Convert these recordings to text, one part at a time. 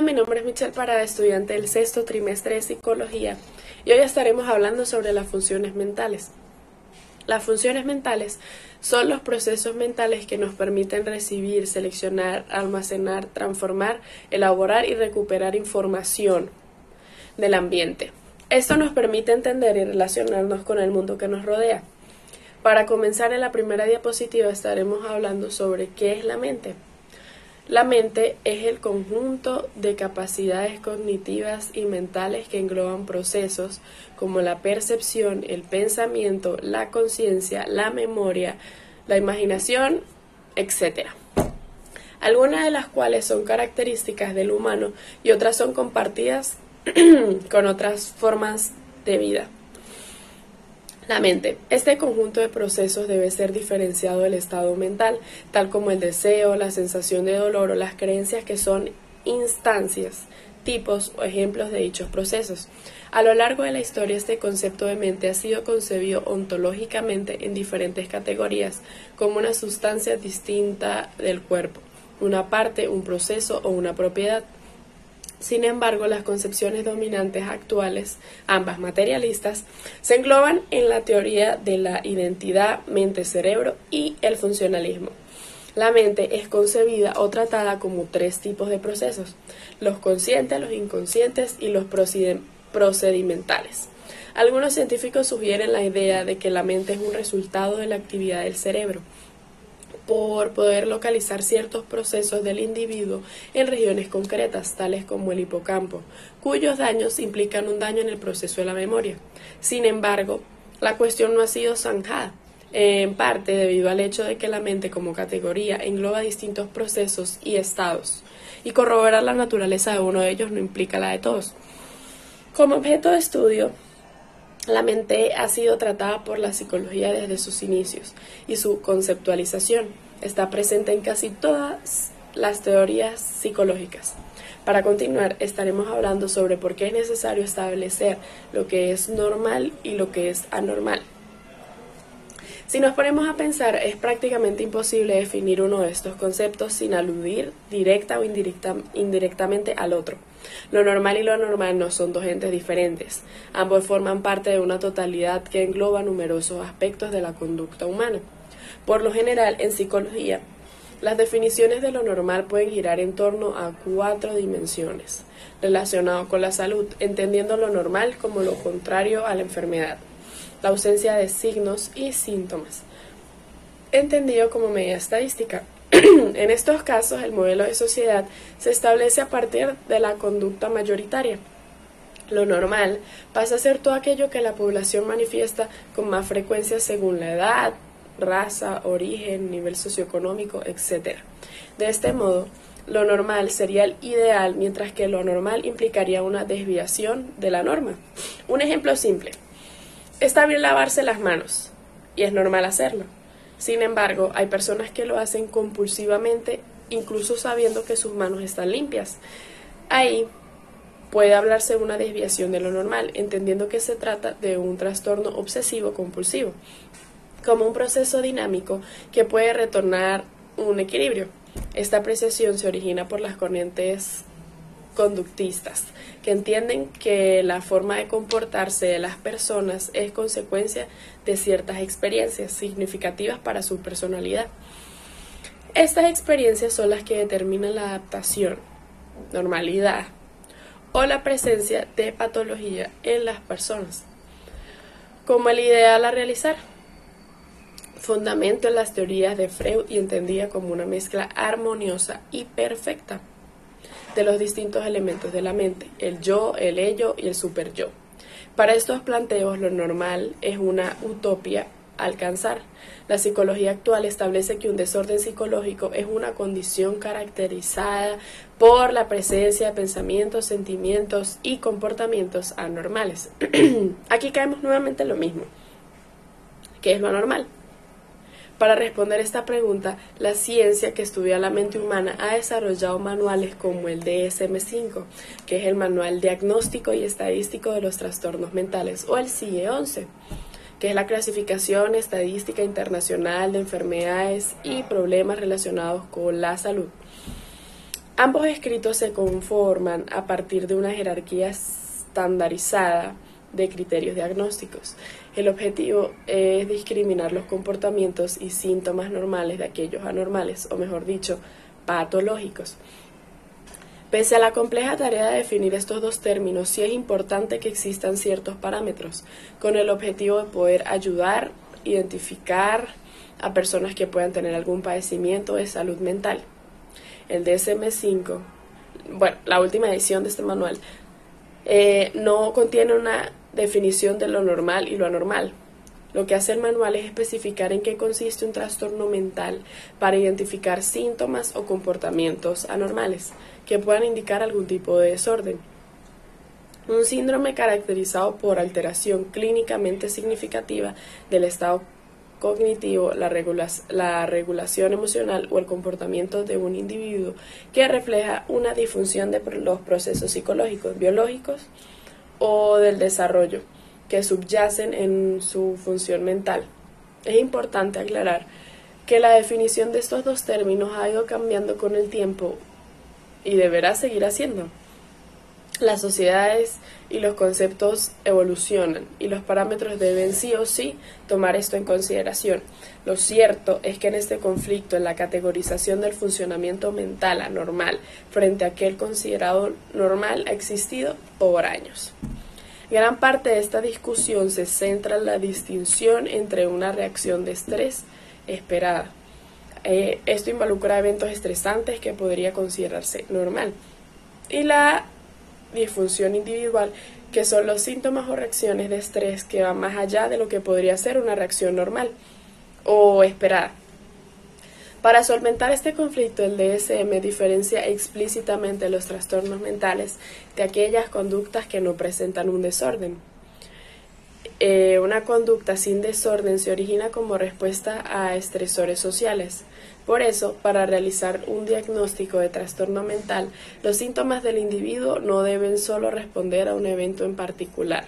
Mi nombre es Michelle Parada, estudiante del sexto trimestre de Psicología, y hoy estaremos hablando sobre las funciones mentales. Las funciones mentales son los procesos mentales que nos permiten recibir, seleccionar, almacenar, transformar, elaborar y recuperar información del ambiente. Esto nos permite entender y relacionarnos con el mundo que nos rodea. Para comenzar, en la primera diapositiva estaremos hablando sobre qué es la mente. La mente es el conjunto de capacidades cognitivas y mentales que engloban procesos como la percepción, el pensamiento, la conciencia, la memoria, la imaginación, etc. Algunas de las cuales son características del humano y otras son compartidas con otras formas de vida. La mente. Este conjunto de procesos debe ser diferenciado del estado mental, tal como el deseo, la sensación de dolor o las creencias, que son instancias, tipos o ejemplos de dichos procesos. A lo largo de la historia, este concepto de mente ha sido concebido ontológicamente en diferentes categorías, como una sustancia distinta del cuerpo, una parte, un proceso o una propiedad. Sin embargo, las concepciones dominantes actuales, ambas materialistas, se engloban en la teoría de la identidad mente-cerebro y el funcionalismo. La mente es concebida o tratada como tres tipos de procesos: los conscientes, los inconscientes y los procedimentales. Algunos científicos sugieren la idea de que la mente es un resultado de la actividad del cerebro, por poder localizar ciertos procesos del individuo en regiones concretas, tales como el hipocampo, cuyos daños implican un daño en el proceso de la memoria. Sin embargo, la cuestión no ha sido zanjada, en parte debido al hecho de que la mente como categoría engloba distintos procesos y estados, y corroborar la naturaleza de uno de ellos no implica la de todos. Como objeto de estudio, la mente ha sido tratada por la psicología desde sus inicios, y su conceptualización está presente en casi todas las teorías psicológicas. Para continuar, estaremos hablando sobre por qué es necesario establecer lo que es normal y lo que es anormal. Si nos ponemos a pensar, es prácticamente imposible definir uno de estos conceptos sin aludir directa o indirectamente al otro. Lo normal y lo anormal no son dos entes diferentes. Ambos forman parte de una totalidad que engloba numerosos aspectos de la conducta humana. Por lo general, en psicología, las definiciones de lo normal pueden girar en torno a 4 dimensiones, relacionadas con la salud, entendiendo lo normal como lo contrario a la enfermedad, la ausencia de signos y síntomas, entendido como medida estadística. En estos casos, el modelo de sociedad se establece a partir de la conducta mayoritaria. Lo normal pasa a ser todo aquello que la población manifiesta con más frecuencia según la edad, raza, origen, nivel socioeconómico, etc. De este modo, lo normal sería el ideal, mientras que lo anormal implicaría una desviación de la norma. Un ejemplo simple: está bien lavarse las manos, y es normal hacerlo. Sin embargo, hay personas que lo hacen compulsivamente, incluso sabiendo que sus manos están limpias. Ahí puede hablarse de una desviación de lo normal, entendiendo que se trata de un trastorno obsesivo-compulsivo, como un proceso dinámico que puede retornar un equilibrio. Esta apreciación se origina por las corrientes conductistas, que entienden que la forma de comportarse de las personas es consecuencia de ciertas experiencias significativas para su personalidad. Estas experiencias son las que determinan la adaptación, normalidad o la presencia de patología en las personas, como el ideal a realizar. Fundamento en las teorías de Freud y entendida como una mezcla armoniosa y perfecta de los distintos elementos de la mente: el yo, el ello y el superyo. Para estos planteos, lo normal es una utopía a alcanzar. La psicología actual establece que un desorden psicológico es una condición caracterizada por la presencia de pensamientos, sentimientos y comportamientos anormales. Aquí caemos nuevamente en lo mismo. ¿Qué es lo anormal? Para responder esta pregunta, la ciencia que estudia la mente humana ha desarrollado manuales como el DSM-5, que es el Manual Diagnóstico y Estadístico de los Trastornos Mentales, o el CIE-11, que es la Clasificación Estadística Internacional de Enfermedades y Problemas Relacionados con la Salud. Ambos escritos se conforman a partir de una jerarquía estandarizada de criterios diagnósticos. El objetivo es discriminar los comportamientos y síntomas normales de aquellos anormales, o mejor dicho, patológicos. Pese a la compleja tarea de definir estos dos términos, sí es importante que existan ciertos parámetros, con el objetivo de poder ayudar, identificar a personas que puedan tener algún padecimiento de salud mental. El DSM-5, bueno, la última edición de este manual, no contiene una definición de lo normal y lo anormal. Lo que hace el manual es especificar en qué consiste un trastorno mental para identificar síntomas o comportamientos anormales que puedan indicar algún tipo de desorden. Un síndrome caracterizado por alteración clínicamente significativa del estado cognitivo, la regulación emocional o el comportamiento de un individuo que refleja una disfunción de los procesos psicológicos, biológicos o del desarrollo que subyacen en su función mental. Es importante aclarar que la definición de estos dos términos ha ido cambiando con el tiempo y deberá seguir haciendo. Las sociedades y los conceptos evolucionan y los parámetros deben sí o sí tomar esto en consideración. Lo cierto es que en este conflicto, en la categorización del funcionamiento mental anormal frente a aquel considerado normal, ha existido por años. Gran parte de esta discusión se centra en la distinción entre una reacción de estrés esperada. Esto involucra eventos estresantes que podría considerarse normal, y la disfunción individual, que son los síntomas o reacciones de estrés que van más allá de lo que podría ser una reacción normal o esperada. Para solventar este conflicto, el DSM diferencia explícitamente los trastornos mentales de aquellas conductas que no presentan un desorden. Una conducta sin desorden se origina como respuesta a estresores sociales. Por eso, para realizar un diagnóstico de trastorno mental, los síntomas del individuo no deben solo responder a un evento en particular,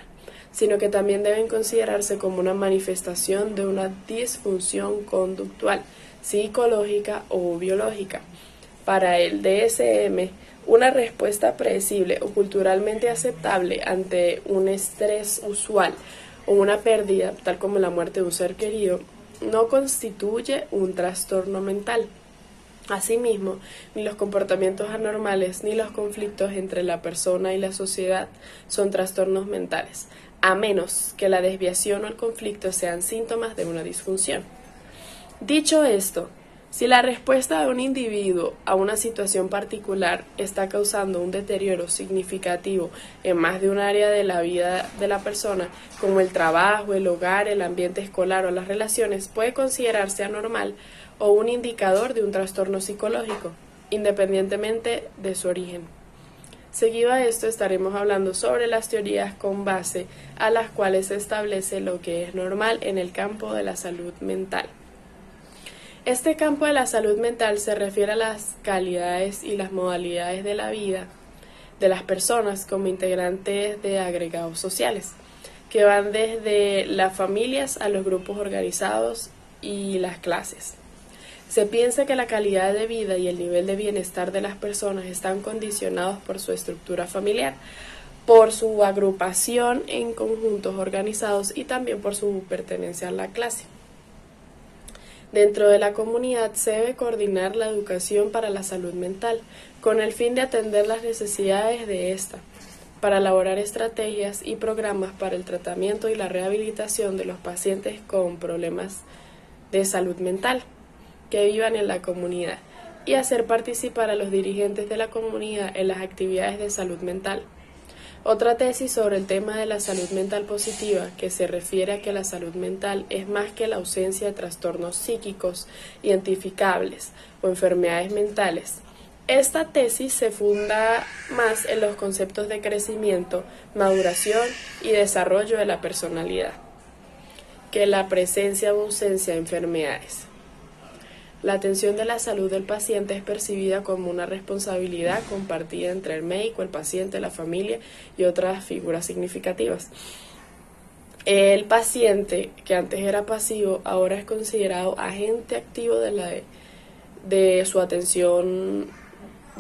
sino que también deben considerarse como una manifestación de una disfunción conductual, psicológica o biológica. Para el DSM, una respuesta predecible o culturalmente aceptable ante un estrés usual o una pérdida, tal como la muerte de un ser querido, no constituye un trastorno mental. Asimismo, ni los comportamientos anormales ni los conflictos entre la persona y la sociedad son trastornos mentales, a menos que la desviación o el conflicto sean síntomas de una disfunción. Dicho esto, si la respuesta de un individuo a una situación particular está causando un deterioro significativo en más de un área de la vida de la persona, como el trabajo, el hogar, el ambiente escolar o las relaciones, puede considerarse anormal o un indicador de un trastorno psicológico, independientemente de su origen. Seguido a esto estaremos hablando sobre las teorías con base a las cuales se establece lo que es normal en el campo de la salud mental. Este campo de la salud mental se refiere a las calidades y las modalidades de la vida de las personas como integrantes de agregados sociales, que van desde las familias a los grupos organizados y las clases. Se piensa que la calidad de vida y el nivel de bienestar de las personas están condicionados por su estructura familiar, por su agrupación en conjuntos organizados y también por su pertenencia a la clase. Dentro de la comunidad se debe coordinar la educación para la salud mental, con el fin de atender las necesidades de esta, para elaborar estrategias y programas para el tratamiento y la rehabilitación de los pacientes con problemas de salud mental que vivan en la comunidad, y hacer participar a los dirigentes de la comunidad en las actividades de salud mental. Otra tesis sobre el tema de la salud mental positiva, que se refiere a que la salud mental es más que la ausencia de trastornos psíquicos identificables o enfermedades mentales. Esta tesis se funda más en los conceptos de crecimiento, maduración y desarrollo de la personalidad, que la presencia o ausencia de enfermedades. La atención de la salud del paciente es percibida como una responsabilidad compartida entre el médico, el paciente, la familia y otras figuras significativas. El paciente, que antes era pasivo, ahora es considerado agente activo de su atención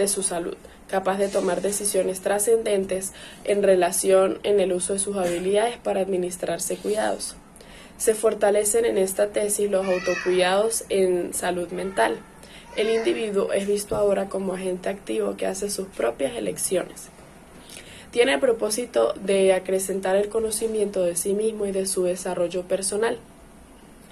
de su salud, capaz de tomar decisiones trascendentes en relación en el uso de sus habilidades para administrarse cuidados. Se fortalecen en esta tesis los autocuidados en salud mental. El individuo es visto ahora como agente activo que hace sus propias elecciones. Tiene el propósito de acrecentar el conocimiento de sí mismo y de su desarrollo personal.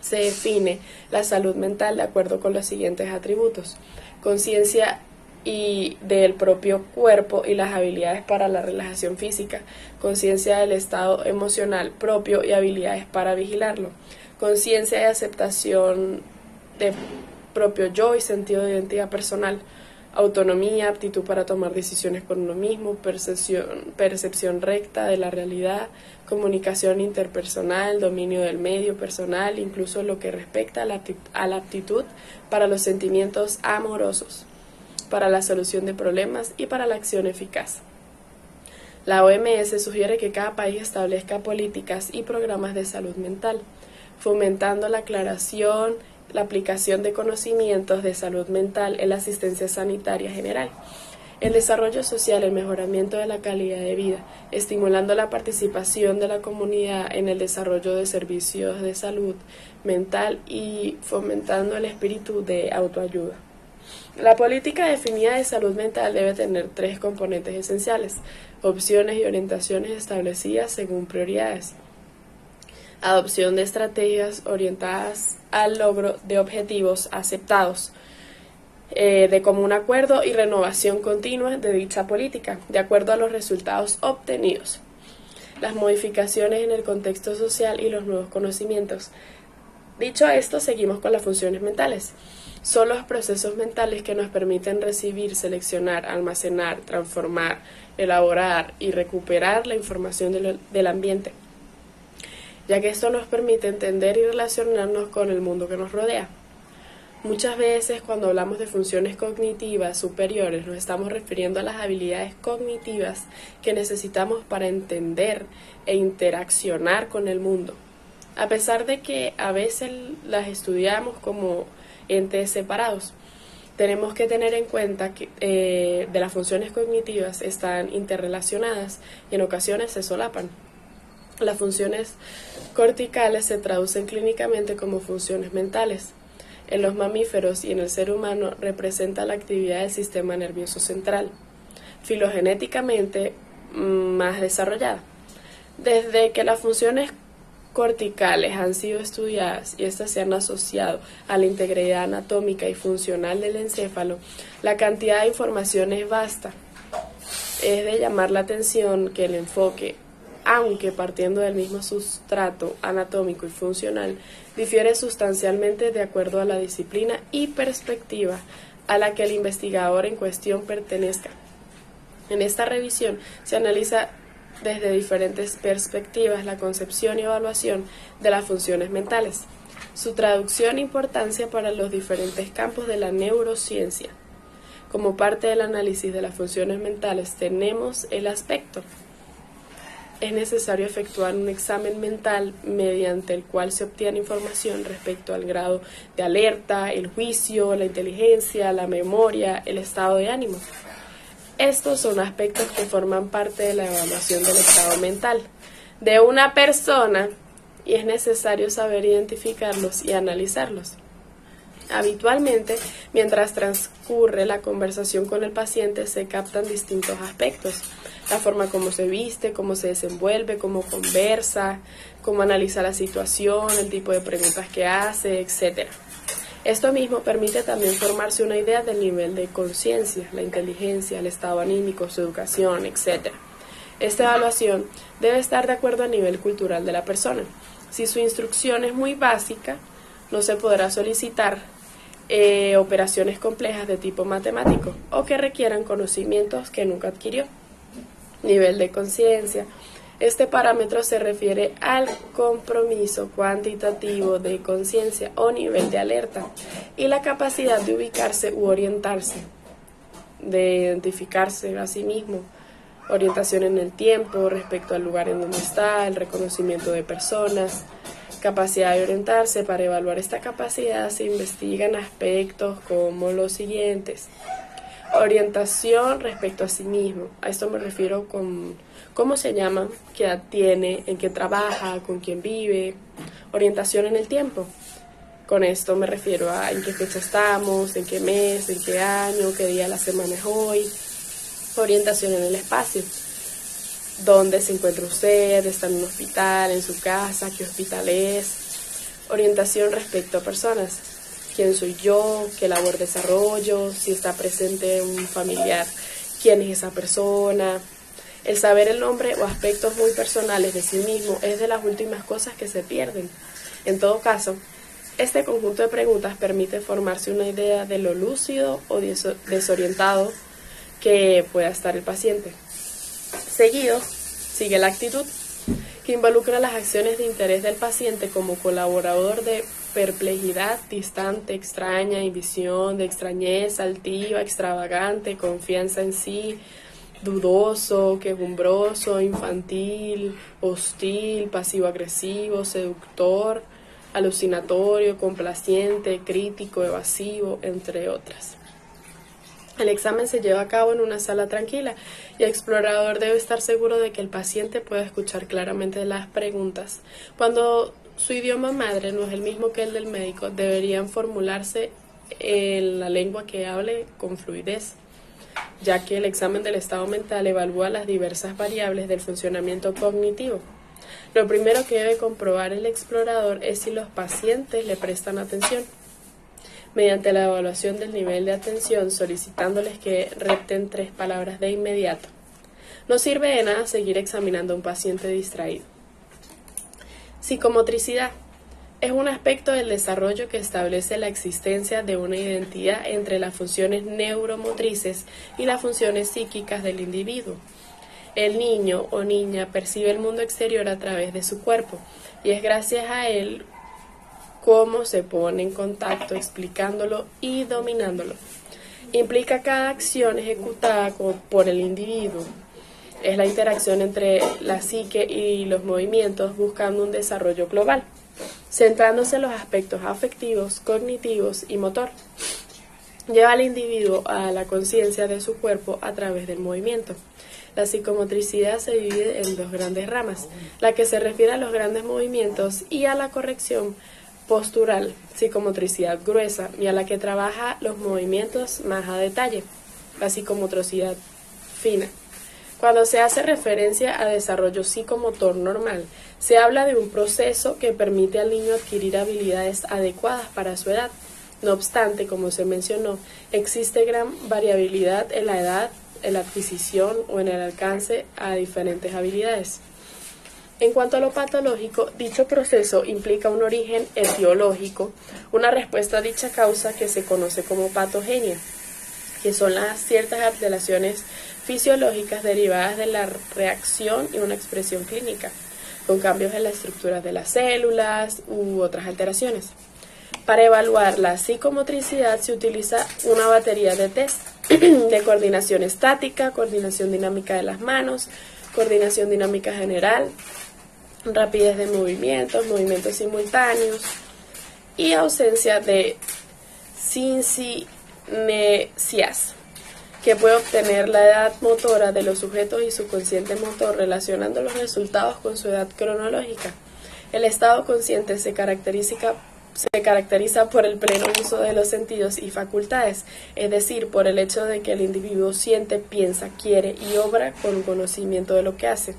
Se define la salud mental de acuerdo con los siguientes atributos: conciencia y del propio cuerpo y las habilidades para la relajación física, conciencia del estado emocional propio y habilidades para vigilarlo, conciencia y aceptación de propio yo y sentido de identidad personal, autonomía, aptitud para tomar decisiones por uno mismo, percepción recta de la realidad, comunicación interpersonal, dominio del medio personal, incluso lo que respecta a la aptitud para los sentimientos amorosos, para la solución de problemas y para la acción eficaz. La OMS sugiere que cada país establezca políticas y programas de salud mental, fomentando la aclaración, la aplicación de conocimientos de salud mental en la asistencia sanitaria general, el desarrollo social, el mejoramiento de la calidad de vida, estimulando la participación de la comunidad en el desarrollo de servicios de salud mental y fomentando el espíritu de autoayuda. La política definida de salud mental debe tener 3 componentes esenciales: opciones y orientaciones establecidas según prioridades, adopción de estrategias orientadas al logro de objetivos aceptados de común acuerdo y renovación continua de dicha política, de acuerdo a los resultados obtenidos, las modificaciones en el contexto social y los nuevos conocimientos. Dicho esto, seguimos con las funciones mentales. Son los procesos mentales que nos permiten recibir, seleccionar, almacenar, transformar, elaborar y recuperar la información del ambiente, ya que esto nos permite entender y relacionarnos con el mundo que nos rodea. Muchas veces cuando hablamos de funciones cognitivas superiores nos estamos refiriendo a las habilidades cognitivas que necesitamos para entender e interaccionar con el mundo. A pesar de que a veces las estudiamos como entes separados, tenemos que tener en cuenta que de las funciones cognitivas están interrelacionadas y en ocasiones se solapan. Las funciones corticales se traducen clínicamente como funciones mentales. En los mamíferos y en el ser humano representa la actividad del sistema nervioso central, filogenéticamente más desarrollada. Desde que las funciones corticales han sido estudiadas y estas se han asociado a la integridad anatómica y funcional del encéfalo, la cantidad de información es vasta. Es de llamar la atención que el enfoque, aunque partiendo del mismo sustrato anatómico y funcional, difiere sustancialmente de acuerdo a la disciplina y perspectiva a la que el investigador en cuestión pertenezca. En esta revisión se analiza desde diferentes perspectivas la concepción y evaluación de las funciones mentales, su traducción e importancia para los diferentes campos de la neurociencia. Como parte del análisis de las funciones mentales tenemos el aspecto. Es necesario efectuar un examen mental mediante el cual se obtiene información respecto al grado de alerta, el juicio, la inteligencia, la memoria, el estado de ánimo. Estos son aspectos que forman parte de la evaluación del estado mental de una persona y es necesario saber identificarlos y analizarlos. Habitualmente, mientras transcurre la conversación con el paciente, se captan distintos aspectos: la forma como se viste, cómo se desenvuelve, cómo conversa, cómo analiza la situación, el tipo de preguntas que hace, etc. Esto mismo permite también formarse una idea del nivel de conciencia, la inteligencia, el estado anímico, su educación, etc. Esta evaluación debe estar de acuerdo al nivel cultural de la persona. Si su instrucción es muy básica, no se podrá solicitar operaciones complejas de tipo matemático o que requieran conocimientos que nunca adquirió. Nivel de conciencia. Este parámetro se refiere al compromiso cuantitativo de conciencia o nivel de alerta y la capacidad de ubicarse u orientarse, de identificarse a sí mismo, orientación en el tiempo respecto al lugar en donde está, el reconocimiento de personas, capacidad de orientarse. Para evaluar esta capacidad se investigan aspectos como los siguientes: Orientación respecto a sí mismo. A esto me refiero con cómo se llama, qué edad tiene, en qué trabaja, con quién vive. Orientación en el tiempo. Con esto me refiero a en qué fecha estamos, en qué mes, en qué año, qué día de la semana es hoy. Orientación en el espacio. ¿Dónde se encuentra usted? ¿Está en un hospital, en su casa? ¿Qué hospital es? Orientación respecto a personas. ¿Quién soy yo? ¿Qué labor desarrollo? Si está presente un familiar, ¿quién es esa persona? El saber el nombre o aspectos muy personales de sí mismo es de las últimas cosas que se pierden. En todo caso, este conjunto de preguntas permite formarse una idea de lo lúcido o desorientado que pueda estar el paciente. Seguido, sigue la actitud, que involucra las acciones de interés del paciente como colaborador de perplejidad, distante, extraña, invisión, de extrañeza, altiva, extravagante, confianza en sí, dudoso, quejumbroso, infantil, hostil, pasivo-agresivo, seductor, alucinatorio, complaciente, crítico, evasivo, entre otras. El examen se lleva a cabo en una sala tranquila y el explorador debe estar seguro de que el paciente pueda escuchar claramente las preguntas. Cuando su idioma madre no es el mismo que el del médico, deberían formularse en la lengua que hable con fluidez, ya que el examen del estado mental evalúa las diversas variables del funcionamiento cognitivo. Lo primero que debe comprobar el explorador es si los pacientes le prestan atención, mediante la evaluación del nivel de atención, solicitándoles que repten 3 palabras de inmediato. No sirve de nada seguir examinando a un paciente distraído. Psicomotricidad es un aspecto del desarrollo que establece la existencia de una identidad entre las funciones neuromotrices y las funciones psíquicas del individuo. El niño o niña percibe el mundo exterior a través de su cuerpo y es gracias a él cómo se pone en contacto explicándolo y dominándolo. Implica cada acción ejecutada por el individuo. Es la interacción entre la psique y los movimientos buscando un desarrollo global, centrándose en los aspectos afectivos, cognitivos y motor. Lleva al individuo a la conciencia de su cuerpo a través del movimiento. La psicomotricidad se divide en 2 grandes ramas, la que se refiere a los grandes movimientos y a la corrección postural, psicomotricidad gruesa, y a la que trabaja los movimientos más a detalle, la psicomotricidad fina. Cuando se hace referencia a desarrollo psicomotor normal, se habla de un proceso que permite al niño adquirir habilidades adecuadas para su edad. No obstante, como se mencionó, existe gran variabilidad en la edad, en la adquisición o en el alcance a diferentes habilidades. En cuanto a lo patológico, dicho proceso implica un origen etiológico, una respuesta a dicha causa que se conoce como patogenia, que son las ciertas alteraciones fisiológicas derivadas de la reacción y una expresión clínica, con cambios en la estructura de las células u otras alteraciones. Para evaluar la psicomotricidad se utiliza una batería de test de coordinación estática, coordinación dinámica de las manos, coordinación dinámica general, rapidez de movimientos, movimientos simultáneos y ausencia de sincinesias, que puede obtener la edad motora de los sujetos y su consciente motor relacionando los resultados con su edad cronológica. El estado consciente se caracteriza por el pleno uso de los sentidos y facultades, es decir, por el hecho de que el individuo siente, piensa, quiere y obra con conocimiento de lo que hace.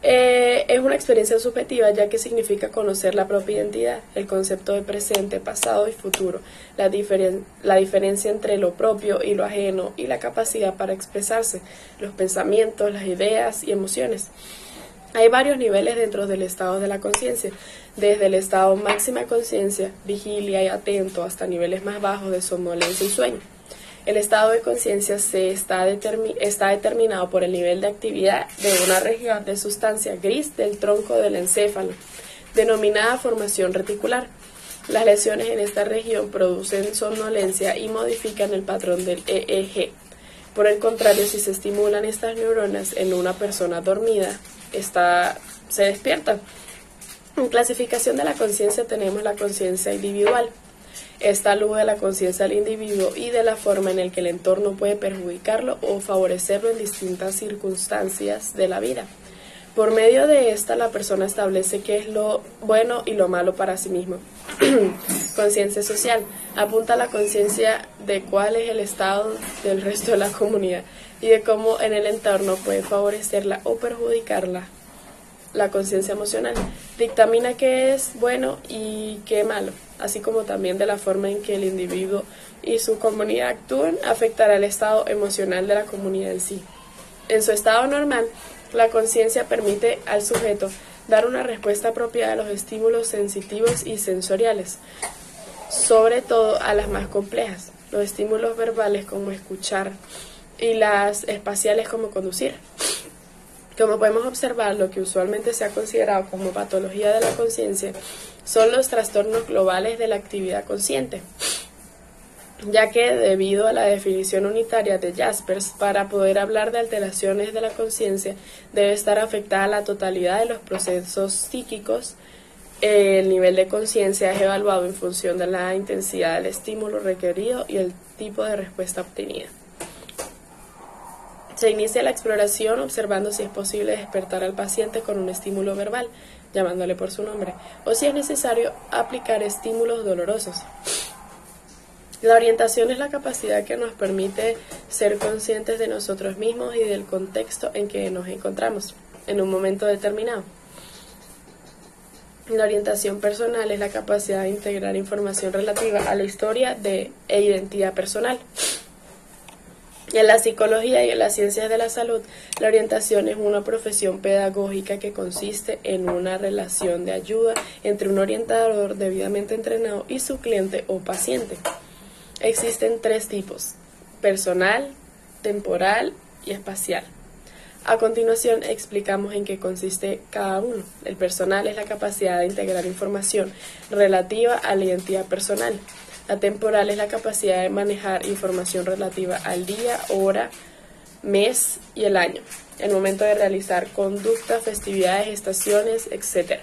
Es una experiencia subjetiva, ya que significa conocer la propia identidad, el concepto de presente, pasado y futuro, la diferencia entre lo propio y lo ajeno y la capacidad para expresarse, los pensamientos, las ideas y emociones. Hay varios niveles dentro del estado de la conciencia, desde el estado máxima conciencia, vigilia y atento, hasta niveles más bajos de somnolencia y sueño. El estado de conciencia está determinado por el nivel de actividad de una región de sustancia gris del tronco del encéfalo, denominada formación reticular. Las lesiones en esta región producen somnolencia y modifican el patrón del EEG. Por el contrario, si se estimulan estas neuronas en una persona dormida, se despierta. En clasificación de la conciencia tenemos la conciencia individual. Esta luz de la conciencia del individuo y de la forma en la que el entorno puede perjudicarlo o favorecerlo en distintas circunstancias de la vida. Por medio de esta, la persona establece qué es lo bueno y lo malo para sí mismo. Conciencia social. Apunta a la conciencia de cuál es el estado del resto de la comunidad y de cómo en el entorno puede favorecerla o perjudicarla. La conciencia emocional. Dictamina qué es bueno y qué malo, así como también de la forma en que el individuo y su comunidad actúan, afectará el estado emocional de la comunidad en sí. En su estado normal, la conciencia permite al sujeto dar una respuesta apropiada a los estímulos sensitivos y sensoriales, sobre todo a las más complejas, los estímulos verbales como escuchar y las espaciales como conducir. Como podemos observar, lo que usualmente se ha considerado como patología de la conciencia son los trastornos globales de la actividad consciente, ya que debido a la definición unitaria de Jaspers, para poder hablar de alteraciones de la conciencia debe estar afectada la totalidad de los procesos psíquicos. El nivel de conciencia es evaluado en función de la intensidad del estímulo requerido y el tipo de respuesta obtenida. Se inicia la exploración observando si es posible despertar al paciente con un estímulo verbal, llamándole por su nombre, o si es necesario aplicar estímulos dolorosos. La orientación es la capacidad que nos permite ser conscientes de nosotros mismos y del contexto en que nos encontramos en un momento determinado. La orientación personal es la capacidad de integrar información relativa a la historia e identidad personal. En la psicología y en las ciencias de la salud, la orientación es una profesión pedagógica que consiste en una relación de ayuda entre un orientador debidamente entrenado y su cliente o paciente. Existen tres tipos: personal, temporal y espacial. A continuación explicamos en qué consiste cada uno. El personal es la capacidad de integrar información relativa a la identidad personal. La temporal es la capacidad de manejar información relativa al día, hora, mes y el año, el momento de realizar conductas, festividades, estaciones, etc.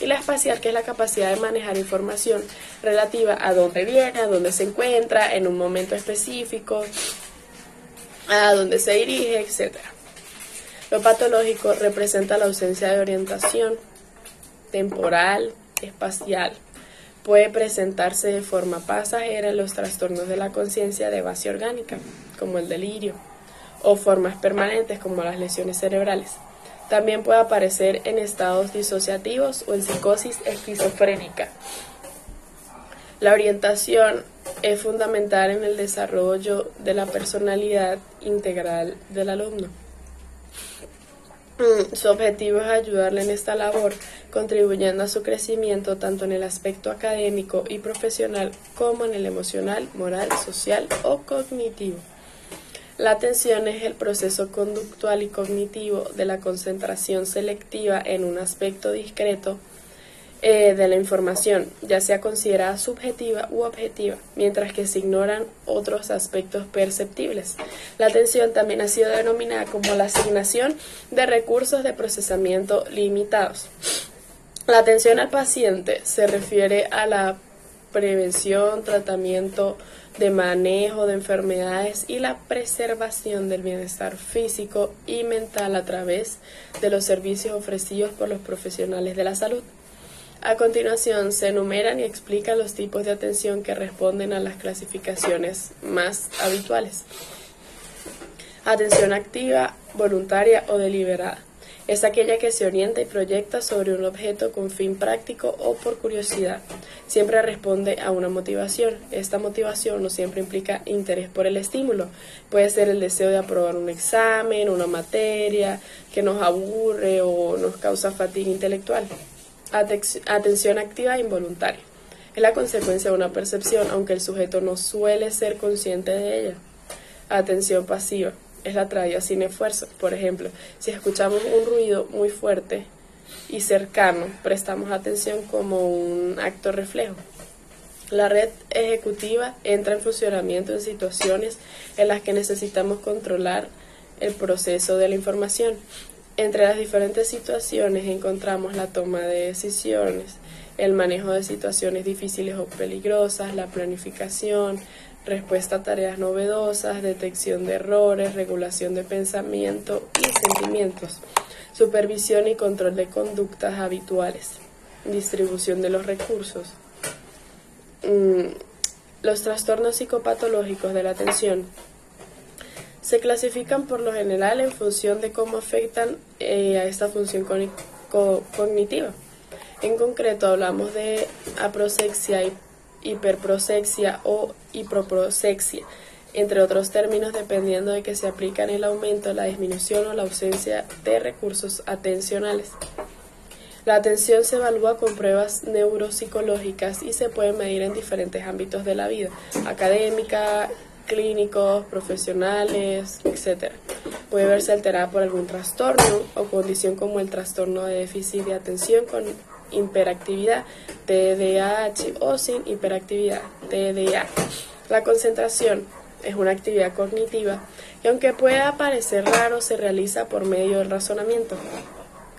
Y la espacial, que es la capacidad de manejar información relativa a dónde viene, a dónde se encuentra, en un momento específico, a dónde se dirige, etc. Lo patológico representa la ausencia de orientación temporal, espacial. Puede presentarse de forma pasajera en los trastornos de la conciencia de base orgánica, como el delirio, o formas permanentes, como las lesiones cerebrales. También puede aparecer en estados disociativos o en psicosis esquizofrénica. La orientación es fundamental en el desarrollo de la personalidad integral del alumno. Su objetivo es ayudarle en esta labor, contribuyendo a su crecimiento tanto en el aspecto académico y profesional como en el emocional, moral, social o cognitivo. La atención es el proceso conductual y cognitivo de la concentración selectiva en un aspecto discreto de la información, ya sea considerada subjetiva u objetiva, mientras que se ignoran otros aspectos perceptibles. La atención también ha sido denominada como la asignación de recursos de procesamiento limitados. La atención al paciente se refiere a la prevención, tratamiento de manejo de enfermedades y la preservación del bienestar físico y mental a través de los servicios ofrecidos por los profesionales de la salud. A continuación se enumeran y explican los tipos de atención que responden a las clasificaciones más habituales. Atención activa, voluntaria o deliberada. Es aquella que se orienta y proyecta sobre un objeto con fin práctico o por curiosidad. Siempre responde a una motivación. Esta motivación no siempre implica interés por el estímulo. Puede ser el deseo de aprobar un examen, una materia que nos aburre o nos causa fatiga intelectual. Atención activa e involuntaria. Es la consecuencia de una percepción, aunque el sujeto no suele ser consciente de ella. Atención pasiva. Es la traída sin esfuerzo. Por ejemplo, si escuchamos un ruido muy fuerte y cercano, prestamos atención como un acto reflejo. La red ejecutiva entra en funcionamiento en situaciones en las que necesitamos controlar el proceso de la información. Entre las diferentes situaciones encontramos la toma de decisiones, el manejo de situaciones difíciles o peligrosas, la planificación, respuesta a tareas novedosas, detección de errores, regulación de pensamiento y sentimientos, supervisión y control de conductas habituales, distribución de los recursos. Los trastornos psicopatológicos de la atención se clasifican por lo general en función de cómo afectan a esta función cognitiva. En concreto hablamos de aproxexia, hiperproxexia o hipoproxexia, entre otros términos, dependiendo de que se aplican el aumento, la disminución o la ausencia de recursos atencionales. La atención se evalúa con pruebas neuropsicológicas y se puede medir en diferentes ámbitos de la vida, académica, clínicos, profesionales, etc. Puede verse alterada por algún trastorno o condición como el trastorno de déficit de atención con hiperactividad, TDAH, o sin hiperactividad, TDA. La concentración es una actividad cognitiva que, aunque pueda parecer raro, se realiza por medio del razonamiento.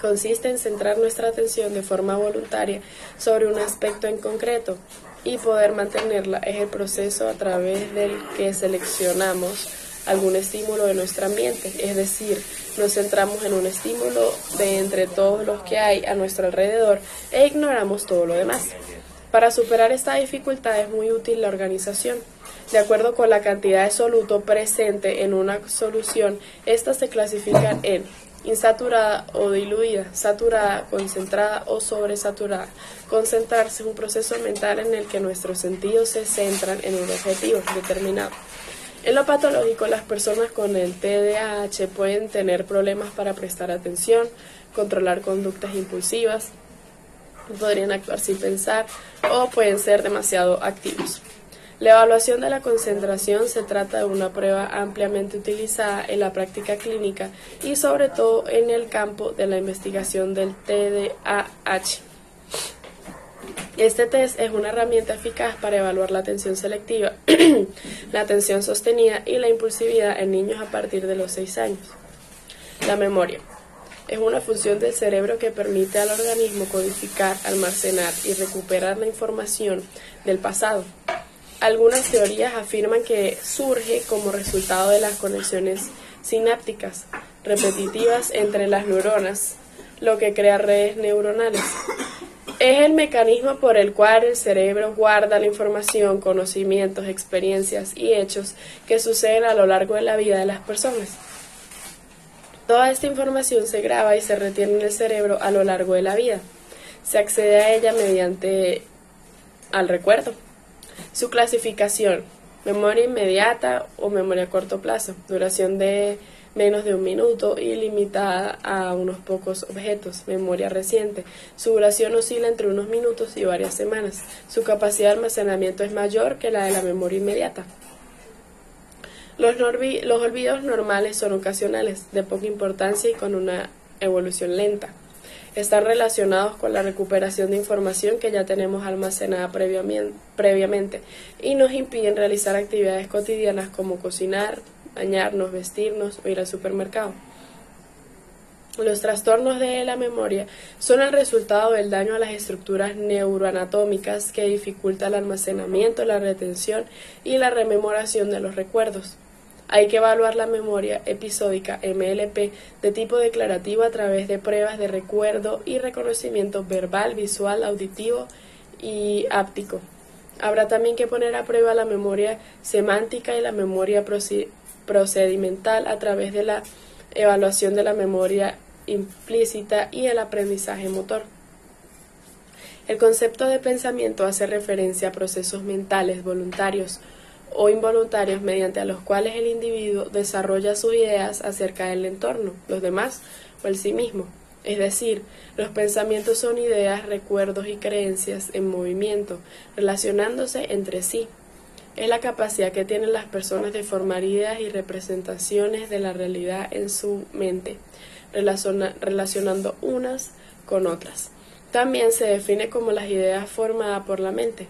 Consiste en centrar nuestra atención de forma voluntaria sobre un aspecto en concreto y poder mantenerla. Es el proceso a través del que seleccionamos algún estímulo de nuestro ambiente, es decir, nos centramos en un estímulo de entre todos los que hay a nuestro alrededor e ignoramos todo lo demás. Para superar esta dificultad es muy útil la organización. De acuerdo con la cantidad de soluto presente en una solución, estas se clasifican en insaturada o diluida, saturada, concentrada o sobresaturada. Concentrarse es un proceso mental en el que nuestros sentidos se centran en un objetivo determinado. En lo patológico, las personas con el TDAH pueden tener problemas para prestar atención, controlar conductas impulsivas, podrían actuar sin pensar o pueden ser demasiado activos. La evaluación de la concentración se trata de una prueba ampliamente utilizada en la práctica clínica y sobre todo en el campo de la investigación del TDAH. Este test es una herramienta eficaz para evaluar la atención selectiva, la atención sostenida y la impulsividad en niños a partir de los 6 años. La memoria es una función del cerebro que permite al organismo codificar, almacenar y recuperar la información del pasado. Algunas teorías afirman que surge como resultado de las conexiones sinápticas repetitivas entre las neuronas, lo que crea redes neuronales. Es el mecanismo por el cual el cerebro guarda la información, conocimientos, experiencias y hechos que suceden a lo largo de la vida de las personas. Toda esta información se graba y se retiene en el cerebro a lo largo de la vida. Se accede a ella mediante al recuerdo. Su clasificación: memoria inmediata o memoria a corto plazo, duración de menos de 1 minuto y limitada a unos pocos objetos. Memoria reciente, su duración oscila entre unos minutos y varias semanas. Su capacidad de almacenamiento es mayor que la de la memoria inmediata. Los olvidos normales son ocasionales, de poca importancia y con una evolución lenta. Están relacionados con la recuperación de información que ya tenemos almacenada previamente y nos impiden realizar actividades cotidianas como cocinar, bañarnos, vestirnos o ir al supermercado. Los trastornos de la memoria son el resultado del daño a las estructuras neuroanatómicas que dificulta el almacenamiento, la retención y la rememoración de los recuerdos. Hay que evaluar la memoria episódica MLP de tipo declarativo a través de pruebas de recuerdo y reconocimiento verbal, visual, auditivo y háptico. Habrá también que poner a prueba la memoria semántica y la memoria procedimental a través de la evaluación de la memoria implícita y el aprendizaje motor. El concepto de pensamiento hace referencia a procesos mentales voluntarios o involuntarios mediante a los cuales el individuo desarrolla sus ideas acerca del entorno, los demás o el sí mismo. Es decir, los pensamientos son ideas, recuerdos y creencias en movimiento, relacionándose entre sí. Es la capacidad que tienen las personas de formar ideas y representaciones de la realidad en su mente, relacionando unas con otras. También se define como las ideas formadas por la mente.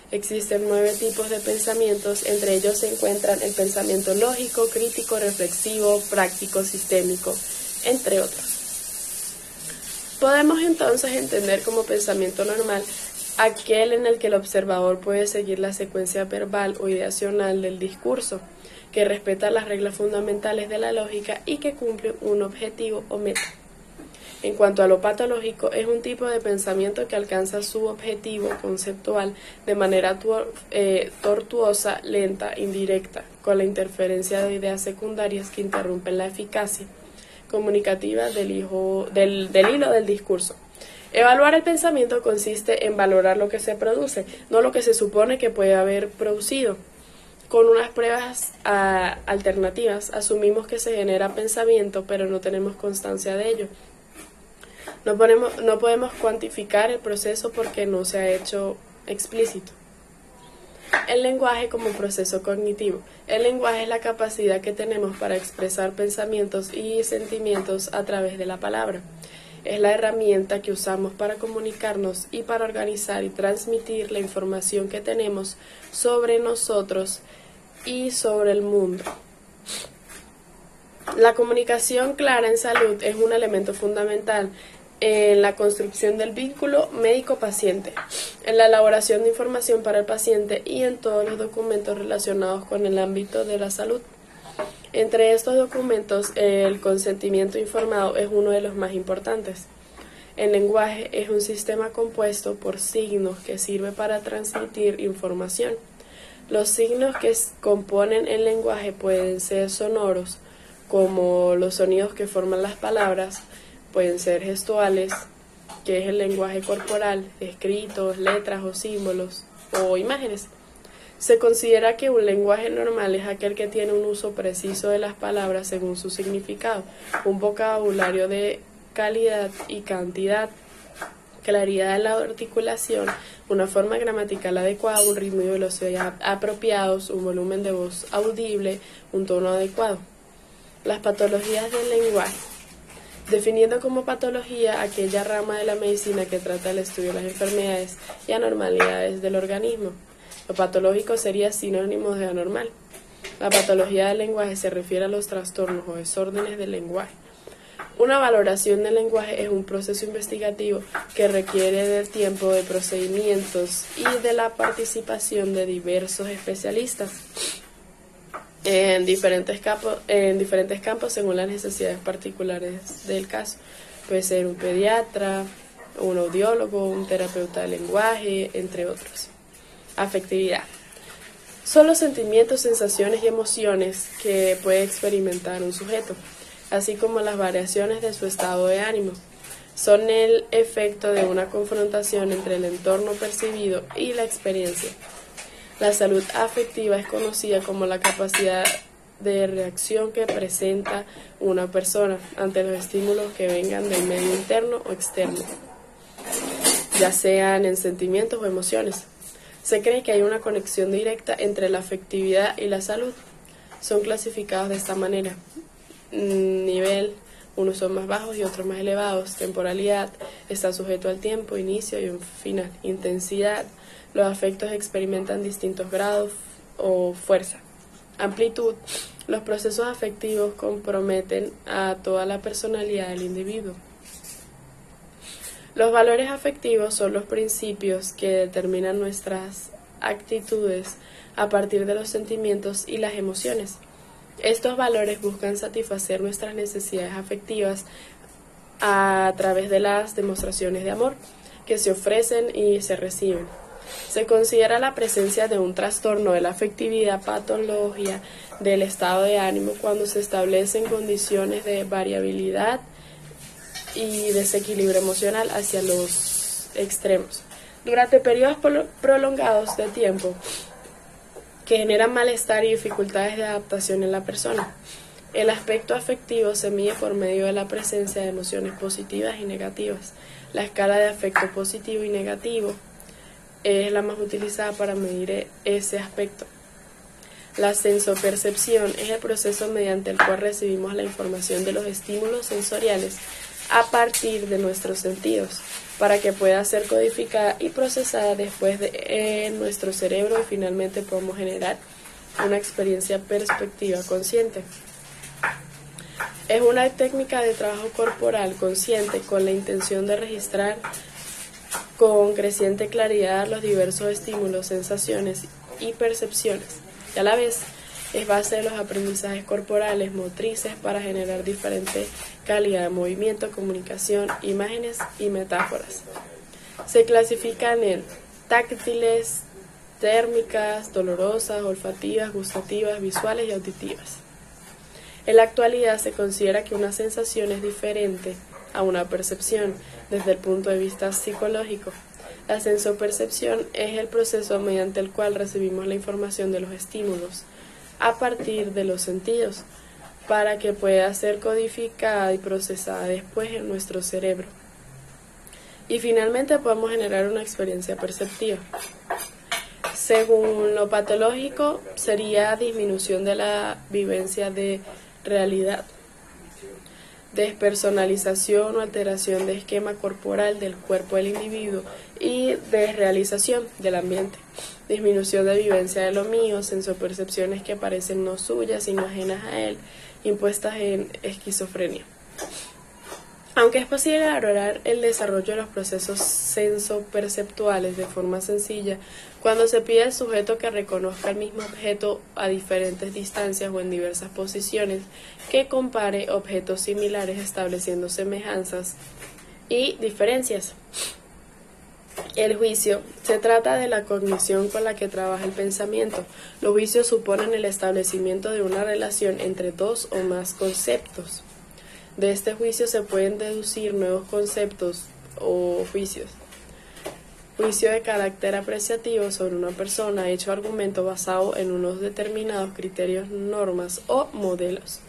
Existen 9 tipos de pensamientos, entre ellos se encuentran el pensamiento lógico, crítico, reflexivo, práctico, sistémico, entre otros. Podemos entonces entender como pensamiento normal aquel en el que el observador puede seguir la secuencia verbal o ideacional del discurso, que respeta las reglas fundamentales de la lógica y que cumple un objetivo o meta. En cuanto a lo patológico, es un tipo de pensamiento que alcanza su objetivo conceptual de manera tortuosa, lenta, indirecta, con la interferencia de ideas secundarias que interrumpen la eficacia comunicativa del hilo del discurso. Evaluar el pensamiento consiste en valorar lo que se produce, no lo que se supone que puede haber producido. Con unas pruebas alternativas, asumimos que se genera pensamiento, pero no tenemos constancia de ello. No podemos cuantificar el proceso porque no se ha hecho explícito. El lenguaje como proceso cognitivo. El lenguaje es la capacidad que tenemos para expresar pensamientos y sentimientos a través de la palabra. Es la herramienta que usamos para comunicarnos y para organizar y transmitir la información que tenemos sobre nosotros y sobre el mundo. La comunicación clara en salud es un elemento fundamental en la construcción del vínculo médico-paciente, en la elaboración de información para el paciente y en todos los documentos relacionados con el ámbito de la salud. Entre estos documentos, el consentimiento informado es uno de los más importantes. El lenguaje es un sistema compuesto por signos que sirve para transmitir información. Los signos que componen el lenguaje pueden ser sonoros, como los sonidos que forman las palabras, pueden ser gestuales, que es el lenguaje corporal, escritos, letras o símbolos, o imágenes. Se considera que un lenguaje normal es aquel que tiene un uso preciso de las palabras según su significado, un vocabulario de calidad y cantidad, claridad en la articulación, una forma gramatical adecuada, un ritmo y velocidad apropiados, un volumen de voz audible, un tono adecuado. Las patologías del lenguaje. Definiendo como patología aquella rama de la medicina que trata el estudio de las enfermedades y anormalidades del organismo. Lo patológico sería sinónimo de anormal. La patología del lenguaje se refiere a los trastornos o desórdenes del lenguaje. Una valoración del lenguaje es un proceso investigativo que requiere del tiempo, de procedimientos y de la participación de diversos especialistas en diferentes campos según las necesidades particulares del caso. Puede ser un pediatra, un audiólogo, un terapeuta del lenguaje, entre otros. Afectividad. Son los sentimientos, sensaciones y emociones que puede experimentar un sujeto, así como las variaciones de su estado de ánimo. Son el efecto de una confrontación entre el entorno percibido y la experiencia. La salud afectiva es conocida como la capacidad de reacción que presenta una persona ante los estímulos que vengan del medio interno o externo, ya sean en sentimientos o emociones. Se cree que hay una conexión directa entre la afectividad y la salud. Son clasificados de esta manera: nivel, unos son más bajos y otros más elevados; temporalidad, está sujeto al tiempo, inicio y un final; intensidad, los afectos experimentan distintos grados o fuerza; amplitud, los procesos afectivos comprometen a toda la personalidad del individuo. Los valores afectivos son los principios que determinan nuestras actitudes a partir de los sentimientos y las emociones. Estos valores buscan satisfacer nuestras necesidades afectivas a través de las demostraciones de amor que se ofrecen y se reciben. Se considera la presencia de un trastorno de la afectividad patología del estado de ánimo cuando se establecen condiciones de variabilidad y desequilibrio emocional hacia los extremos durante periodos prolongados de tiempo que generan malestar y dificultades de adaptación en la persona. El aspecto afectivo se mide por medio de la presencia de emociones positivas y negativas. La escala de afecto positivo y negativo es la más utilizada para medir ese aspecto. La sensopercepción es el proceso mediante el cual recibimos la información de los estímulos sensoriales a partir de nuestros sentidos, para que pueda ser codificada y procesada después en nuestro cerebro y finalmente podamos generar una experiencia perspectiva consciente. Es una técnica de trabajo corporal consciente con la intención de registrar con creciente claridad los diversos estímulos, sensaciones y percepciones, y a la vez es base de los aprendizajes corporales, motrices, para generar diferente calidad de movimiento, comunicación, imágenes y metáforas. Se clasifican en táctiles, térmicas, dolorosas, olfativas, gustativas, visuales y auditivas. En la actualidad se considera que una sensación es diferente a una percepción desde el punto de vista psicológico. La sensopercepción es el proceso mediante el cual recibimos la información de los estímulos a partir de los sentidos, para que pueda ser codificada y procesada después en nuestro cerebro. Y finalmente podemos generar una experiencia perceptiva. Según lo patológico, sería disminución de la vivencia de realidad, despersonalización o alteración de esquema corporal del cuerpo del individuo y desrealización del ambiente, disminución de vivencia de lo mío, sensopercepciones que parecen no suyas sino ajenas a él, impuestas en esquizofrenia. Aunque es posible valorar el desarrollo de los procesos sensoperceptuales de forma sencilla, cuando se pide al sujeto que reconozca el mismo objeto a diferentes distancias o en diversas posiciones, que compare objetos similares estableciendo semejanzas y diferencias. El juicio se trata de la cognición con la que trabaja el pensamiento. Los juicios suponen el establecimiento de una relación entre dos o más conceptos. De este juicio se pueden deducir nuevos conceptos o juicios. Juicio de carácter apreciativo sobre una persona, hecho argumento basado en unos determinados criterios, normas o modelos.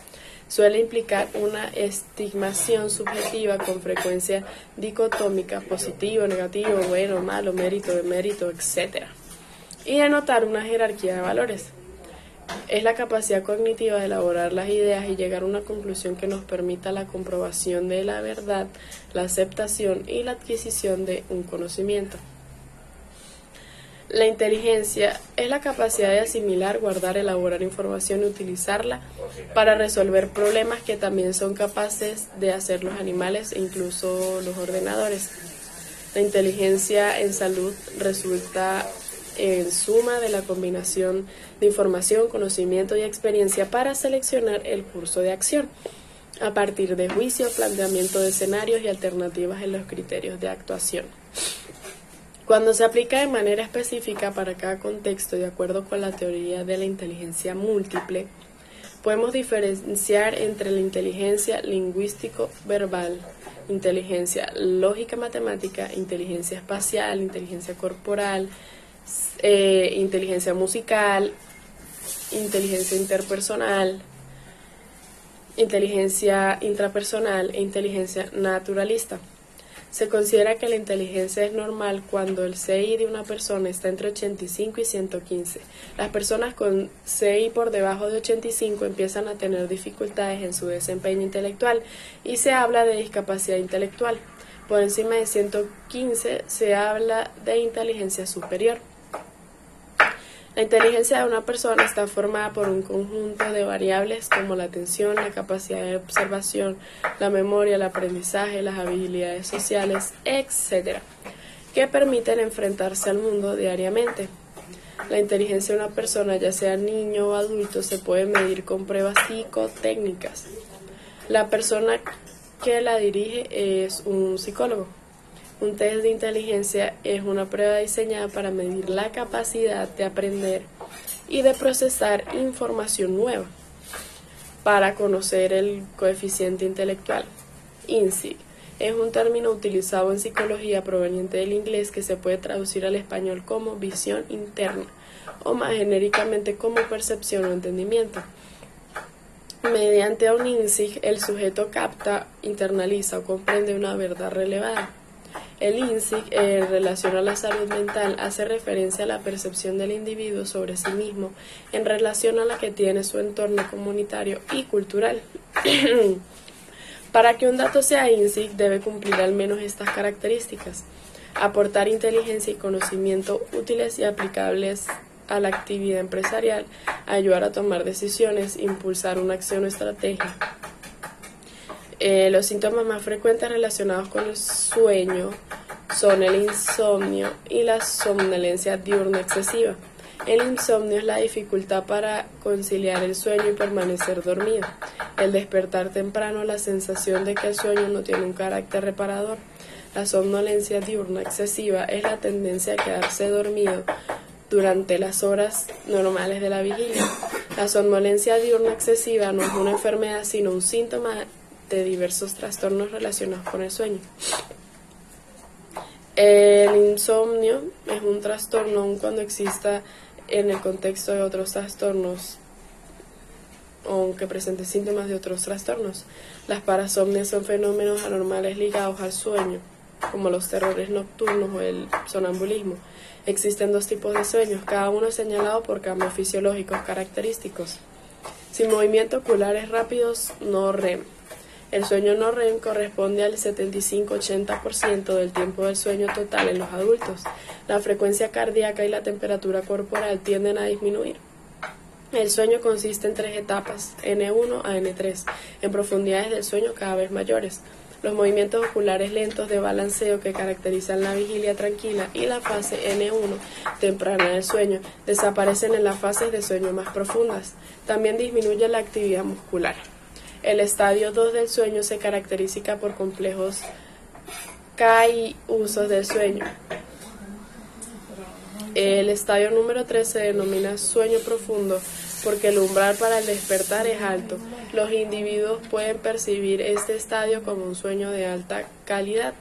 Suele implicar una estimación subjetiva con frecuencia dicotómica, positivo, negativo, bueno, malo, mérito, demérito, etc. Y denotar una jerarquía de valores. Es la capacidad cognitiva de elaborar las ideas y llegar a una conclusión que nos permita la comprobación de la verdad, la aceptación y la adquisición de un conocimiento. La inteligencia es la capacidad de asimilar, guardar, elaborar información y utilizarla para resolver problemas que también son capaces de hacer los animales e incluso los ordenadores. La inteligencia en salud resulta en suma de la combinación de información, conocimiento y experiencia para seleccionar el curso de acción, a partir de juicio, planteamiento de escenarios y alternativas en los criterios de actuación. Cuando se aplica de manera específica para cada contexto, de acuerdo con la teoría de la inteligencia múltiple, podemos diferenciar entre la inteligencia lingüístico-verbal, inteligencia lógica-matemática, inteligencia espacial, inteligencia corporal, inteligencia musical, inteligencia interpersonal, inteligencia intrapersonal e inteligencia naturalista. Se considera que la inteligencia es normal cuando el CI de una persona está entre 85 y 115. Las personas con CI por debajo de 85 empiezan a tener dificultades en su desempeño intelectual y se habla de discapacidad intelectual. Por encima de 115 se habla de inteligencia superior. La inteligencia de una persona está formada por un conjunto de variables como la atención, la capacidad de observación, la memoria, el aprendizaje, las habilidades sociales, etc., que permiten enfrentarse al mundo diariamente. La inteligencia de una persona, ya sea niño o adulto, se puede medir con pruebas psicotécnicas. La persona que la dirige es un psicólogo. Un test de inteligencia es una prueba diseñada para medir la capacidad de aprender y de procesar información nueva. Para conocer el coeficiente intelectual, INSEE es un término utilizado en psicología proveniente del inglés que se puede traducir al español como visión interna o más genéricamente como percepción o entendimiento. Mediante un INSEE, el sujeto capta, internaliza o comprende una verdad relevada. El INSEE, en relación a la salud mental, hace referencia a la percepción del individuo sobre sí mismo en relación a la que tiene su entorno comunitario y cultural. Para que un dato sea INSEE, debe cumplir al menos estas características: aportar inteligencia y conocimiento útiles y aplicables a la actividad empresarial, ayudar a tomar decisiones, impulsar una acción o estrategia. Los síntomas más frecuentes relacionados con el sueño son el insomnio y la somnolencia diurna excesiva. El insomnio es la dificultad para conciliar el sueño y permanecer dormido. El despertar temprano, la sensación de que el sueño no tiene un carácter reparador. La somnolencia diurna excesiva es la tendencia a quedarse dormido durante las horas normales de la vigilia. La somnolencia diurna excesiva no es una enfermedad, sino un síntoma de diversos trastornos relacionados con el sueño. El insomnio es un trastorno aun cuando exista en el contexto de otros trastornos, aunque presente síntomas de otros trastornos. Las parasomnias son fenómenos anormales ligados al sueño, como los terrores nocturnos o el sonambulismo. Existen dos tipos de sueños, cada uno señalado por cambios fisiológicos característicos. Sin movimientos oculares rápidos, no REM. El sueño no REM corresponde al 75-80% del tiempo del sueño total en los adultos. La frecuencia cardíaca y la temperatura corporal tienden a disminuir. El sueño consiste en 3 etapas, N1 a N3, en profundidades del sueño cada vez mayores. Los movimientos oculares lentos de balanceo que caracterizan la vigilia tranquila y la fase N1 temprana del sueño desaparecen en las fases de sueño más profundas. También disminuye la actividad muscular. El estadio 2 del sueño se caracteriza por complejos usos del sueño. El estadio número 3 se denomina sueño profundo porque el umbral para el despertar es alto. Los individuos pueden percibir este estadio como un sueño de alta calidad,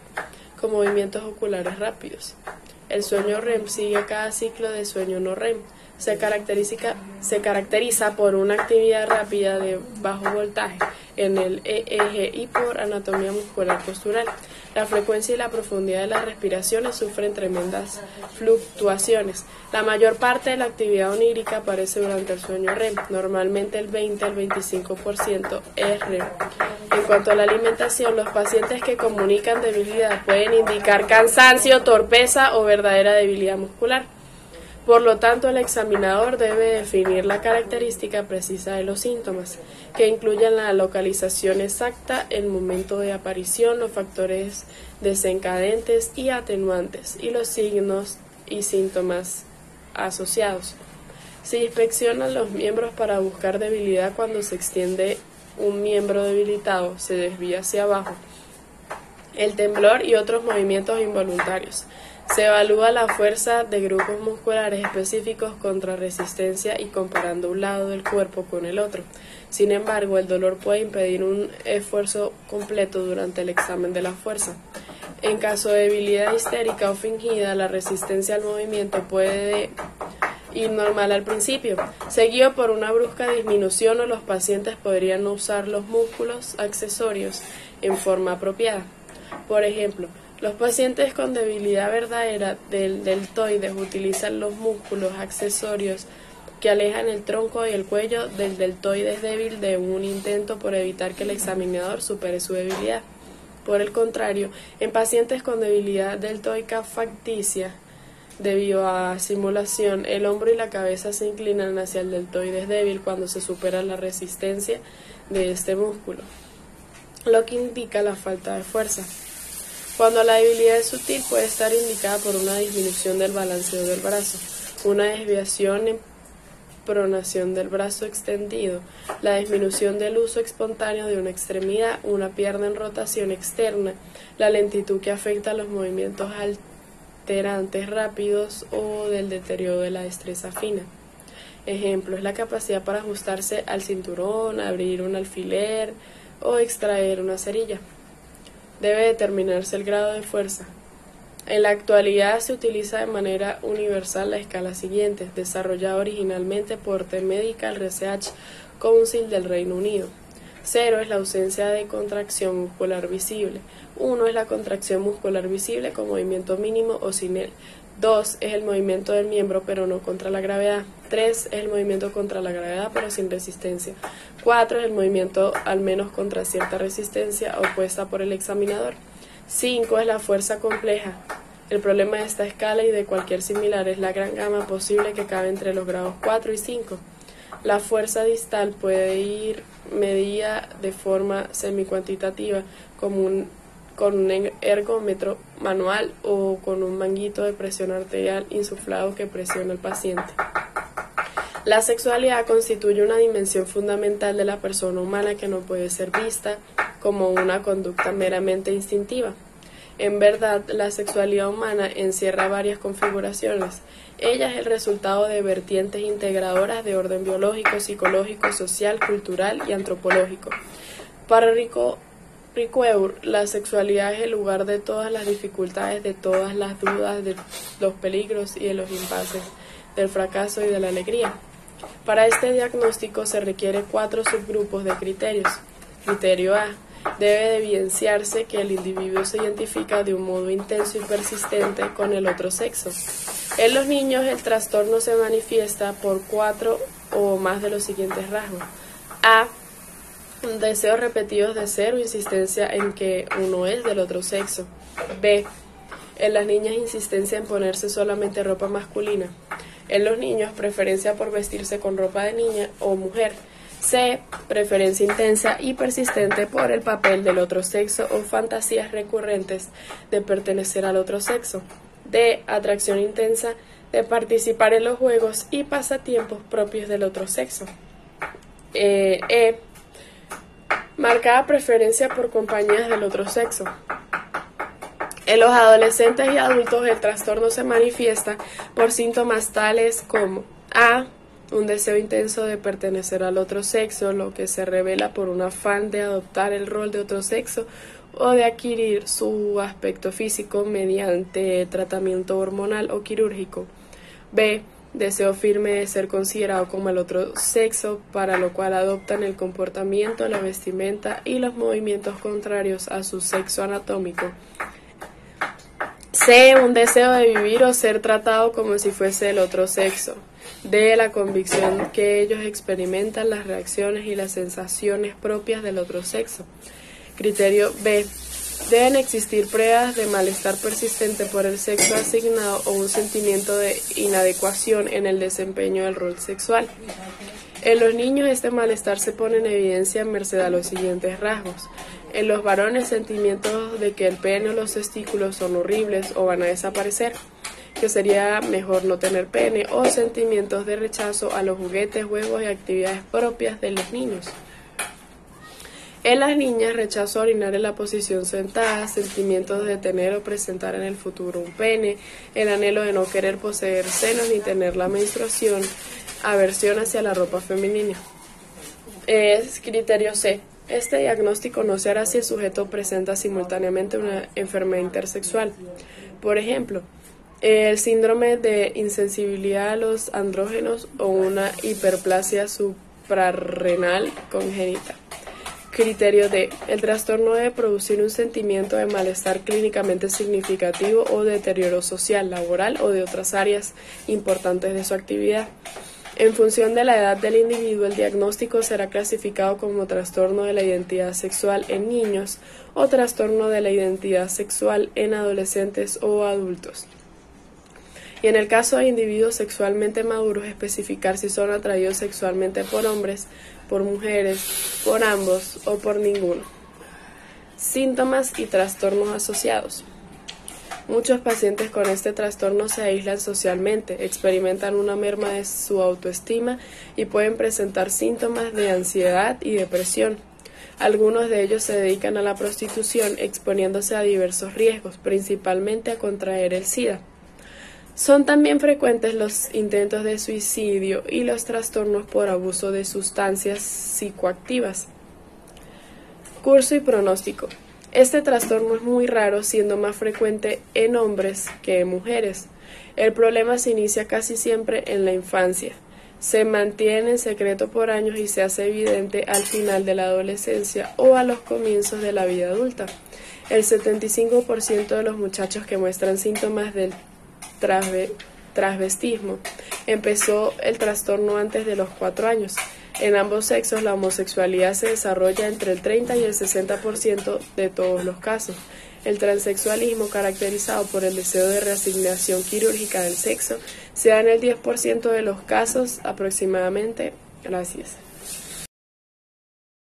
con movimientos oculares rápidos. El sueño REM sigue cada ciclo de sueño no REM. Se caracteriza por una actividad rápida de bajo voltaje en el EEG y por anatomía muscular postural. La frecuencia y la profundidad de las respiraciones sufren tremendas fluctuaciones. La mayor parte de la actividad onírica aparece durante el sueño REM, normalmente el 20 al 25% es REM. En cuanto a la alimentación, los pacientes que comunican debilidad pueden indicar cansancio, torpeza o verdadera debilidad muscular. Por lo tanto, el examinador debe definir la característica precisa de los síntomas, que incluyan la localización exacta, el momento de aparición, los factores desencadenantes y atenuantes, y los signos y síntomas asociados. Se inspeccionan los miembros para buscar debilidad cuando se extiende un miembro debilitado, se desvía hacia abajo. El temblor y otros movimientos involuntarios. Se evalúa la fuerza de grupos musculares específicos contra resistencia y comparando un lado del cuerpo con el otro. Sin embargo, el dolor puede impedir un esfuerzo completo durante el examen de la fuerza. En caso de debilidad histérica o fingida, la resistencia al movimiento puede ir normal al principio, seguido por una brusca disminución, o los pacientes podrían no usar los músculos accesorios en forma apropiada. Por ejemplo, los pacientes con debilidad verdadera del deltoides utilizan los músculos accesorios que alejan el tronco y el cuello del deltoides débil de un intento por evitar que el examinador supere su debilidad. Por el contrario, en pacientes con debilidad deltoica facticia, debido a simulación, el hombro y la cabeza se inclinan hacia el deltoides débil cuando se supera la resistencia de este músculo, lo que indica la falta de fuerza. Cuando la debilidad es sutil, puede estar indicada por una disminución del balanceo del brazo, una desviación en pronación del brazo extendido, la disminución del uso espontáneo de una extremidad, una pierna en rotación externa, la lentitud que afecta a los movimientos alterantes rápidos o del deterioro de la destreza fina. Ejemplo, es la capacidad para ajustarse al cinturón, abrir un alfiler o extraer una cerilla. Debe determinarse el grado de fuerza. En la actualidad se utiliza de manera universal la escala siguiente, desarrollada originalmente por The Medical Research Council del Reino Unido. 0 es la ausencia de contracción muscular visible. 1 es la contracción muscular visible con movimiento mínimo o sin él. 2 es el movimiento del miembro pero no contra la gravedad. 3 es el movimiento contra la gravedad pero sin resistencia. 4 es el movimiento al menos contra cierta resistencia opuesta por el examinador. 5 es la fuerza compleja. El problema de esta escala y de cualquier similar es la gran gama posible que cabe entre los grados 4 y 5. La fuerza distal puede ir medida de forma semicuantitativa como con un ergómetro manual o con un manguito de presión arterial insuflado que presiona al paciente. La sexualidad constituye una dimensión fundamental de la persona humana que no puede ser vista como una conducta meramente instintiva. En verdad, la sexualidad humana encierra varias configuraciones. Ella es el resultado de vertientes integradoras de orden biológico, psicológico, social, cultural y antropológico. Para Ricoeur, la sexualidad es el lugar de todas las dificultades, de todas las dudas, de los peligros y de los impases, del fracaso y de la alegría. Para este diagnóstico se requiere 4 subgrupos de criterios. Criterio A. Debe evidenciarse que el individuo se identifica de un modo intenso y persistente con el otro sexo. En los niños el trastorno se manifiesta por 4 o más de los siguientes rasgos. A. Deseos repetidos de ser o insistencia en que uno es del otro sexo. B. En las niñas insistencia en ponerse solamente ropa masculina. En los niños preferencia por vestirse con ropa de niña o mujer. C. Preferencia intensa y persistente por el papel del otro sexo o fantasías recurrentes de pertenecer al otro sexo. D. Atracción intensa de participar en los juegos y pasatiempos propios del otro sexo. Marcada preferencia por compañías del otro sexo. En los adolescentes y adultos el trastorno se manifiesta por síntomas tales como A. Un deseo intenso de pertenecer al otro sexo, lo que se revela por un afán de adoptar el rol de otro sexo o de adquirir su aspecto físico mediante tratamiento hormonal o quirúrgico. B. Deseo firme de ser considerado como el otro sexo, para lo cual adoptan el comportamiento, la vestimenta y los movimientos contrarios a su sexo anatómico. C. Un deseo de vivir o ser tratado como si fuese el otro sexo. D. La convicción que ellos experimentan las reacciones y las sensaciones propias del otro sexo. Criterio B. Deben existir pruebas de malestar persistente por el sexo asignado o un sentimiento de inadecuación en el desempeño del rol sexual. En los niños este malestar se pone en evidencia en merced a los siguientes rasgos. En los varones, sentimientos de que el pene o los testículos son horribles o van a desaparecer, que sería mejor no tener pene, o sentimientos de rechazo a los juguetes, juegos y actividades propias de los niños. En las niñas, rechazo a orinar en la posición sentada, sentimientos de tener o presentar en el futuro un pene, el anhelo de no querer poseer senos ni tener la menstruación, aversión hacia la ropa femenina. Criterio C. Este diagnóstico no se hará si el sujeto presenta simultáneamente una enfermedad intersexual. Por ejemplo, el síndrome de insensibilidad a los andrógenos o una hiperplasia suprarrenal congénita. Criterio D. El trastorno debe producir un sentimiento de malestar clínicamente significativo o deterioro social, laboral o de otras áreas importantes de su actividad. En función de la edad del individuo, el diagnóstico será clasificado como trastorno de la identidad sexual en niños o trastorno de la identidad sexual en adolescentes o adultos. Y en el caso de individuos sexualmente maduros, especificar si son atraídos sexualmente por hombres, por mujeres, por ambos o por ninguno. Síntomas y trastornos asociados. Muchos pacientes con este trastorno se aíslan socialmente, experimentan una merma de su autoestima y pueden presentar síntomas de ansiedad y depresión. Algunos de ellos se dedican a la prostitución, exponiéndose a diversos riesgos, principalmente a contraer el SIDA. Son también frecuentes los intentos de suicidio y los trastornos por abuso de sustancias psicoactivas. Curso y pronóstico. Este trastorno es muy raro, siendo más frecuente en hombres que en mujeres. El problema se inicia casi siempre en la infancia. Se mantiene en secreto por años y se hace evidente al final de la adolescencia o a los comienzos de la vida adulta. El 75% de los muchachos que muestran síntomas del transvestismo empezó el trastorno antes de los 4 años. En ambos sexos, la homosexualidad se desarrolla entre el 30 y el 60% de todos los casos. El transexualismo, caracterizado por el deseo de reasignación quirúrgica del sexo, se da en el 10% de los casos aproximadamente. Gracias.